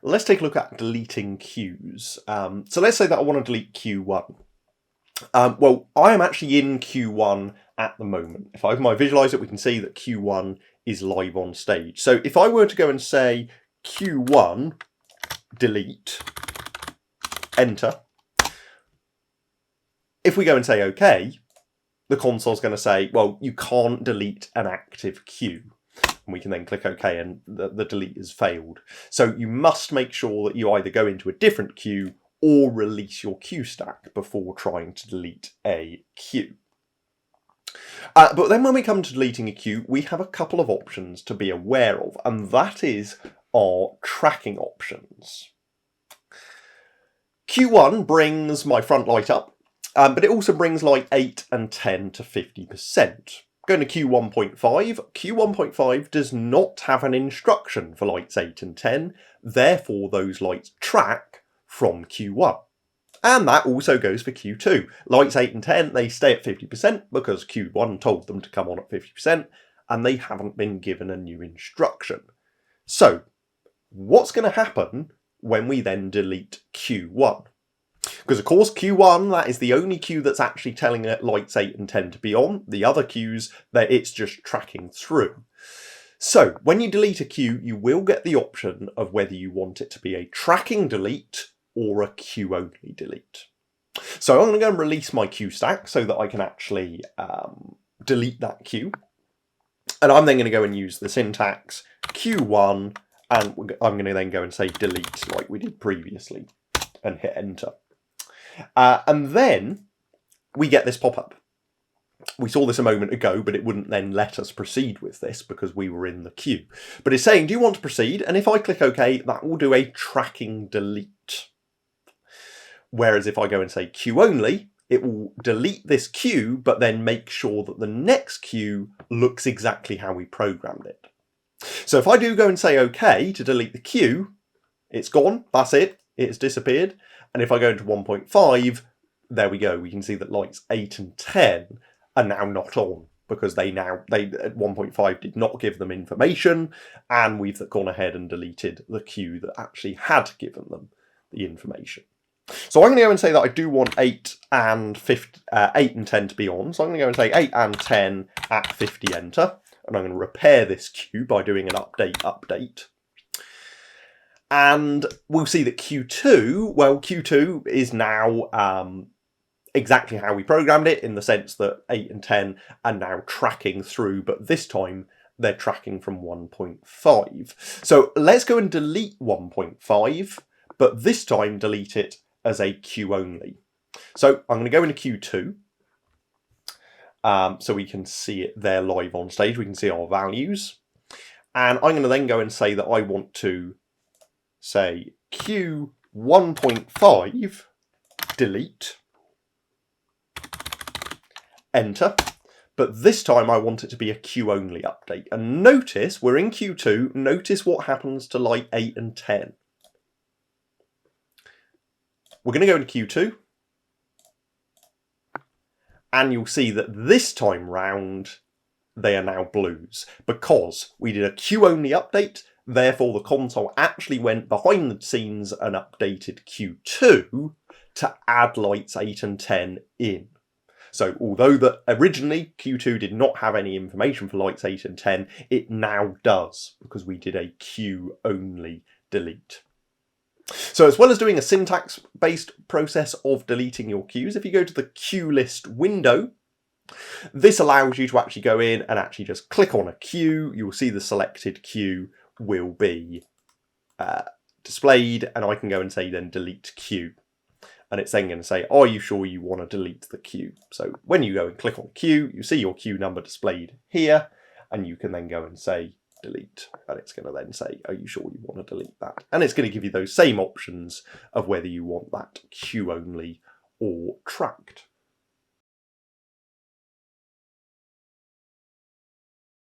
let's take a look at deleting queues. So let's say that I want to delete Q1. Well, I am actually in Q1 at the moment. If I open my visualizer, we can see that Q1 is live on stage. So if I were to go and say Q1 delete, enter, if we go and say OK, the console's going to say, well, you can't delete an active queue. And we can then click OK and the delete has failed. So you must make sure that you either go into a different queue or release your queue stack before trying to delete a queue. But then when we come to deleting a queue, we have a couple of options to be aware of, and that is our tracking options. Q1 brings my front light up, but it also brings light 8 and 10 to 50%. Going to Q1.5, Q1.5 does not have an instruction for lights 8 and 10, therefore those lights track from Q1. And that also goes for Q2. Lights 8 and 10, they stay at 50% because Q1 told them to come on at 50%, and they haven't been given a new instruction. So, what's going to happen when we then delete Q1? Because of course Q1, that is the only queue that's actually telling it lights 8 and 10 to be on. The other queues, that it's just tracking through. So, when you delete a queue, you will get the option of whether you want it to be a tracking delete or a queue-only delete. So I'm going to go and release my queue stack so that I can actually delete that queue. And I'm then going to go and use the syntax Q1, and I'm going to then go and say delete like we did previously and hit enter. And then we get this pop-up. We saw this a moment ago, but it wouldn't then let us proceed with this because we were in the queue. But it's saying, do you want to proceed? And if I click OK, that will do a tracking delete. Whereas if I go and say queue only, it will delete this queue, but then make sure that the next queue looks exactly how we programmed it. So if I do go and say OK to delete the queue, it's gone, that's it, it's disappeared. And if I go into 1.5, there we go, we can see that lights 8 and 10 are now not on because they at 1.5 did not give them information, and we've gone ahead and deleted the queue that actually had given them the information. So I'm going to go and say that I do want 8 and 10 to be on. So I'm going to go and say 8 and 10 at 50 enter. And I'm going to repair this queue by doing an update. And we'll see that Q2 is now exactly how we programmed it, in the sense that 8 and 10 are now tracking through, but this time they're tracking from 1.5. So let's go and delete 1.5, but this time delete it as a queue only. So I'm going to go into Q2, so we can see it there live on stage. We can see our values, and I'm going to then go and say that I want to say Q 1.5 delete, enter, but this time I want it to be a queue only update. And notice we're in Q2, notice what happens to light 8 and 10. We're going to go into Q2, and you'll see that this time round they are now blues because we did a queue only update. Therefore, the console actually went behind the scenes and updated Q2 to add lights 8 and 10 in. So although that originally Q2 did not have any information for lights 8 and 10, it now does because we did a queue only delete. So as well as doing a syntax-based process of deleting your queues, if you go to the queue list window, this allows you to actually go in and actually just click on a queue. You'll see the selected queue will be displayed, and I can go and say then delete queue. And it's then going to say, are you sure you want to delete the queue? So when you go and click on queue, you see your queue number displayed here, and you can then go and say delete, and it's going to then say, are you sure you want to delete that? And it's going to give you those same options of whether you want that queue only or tracked.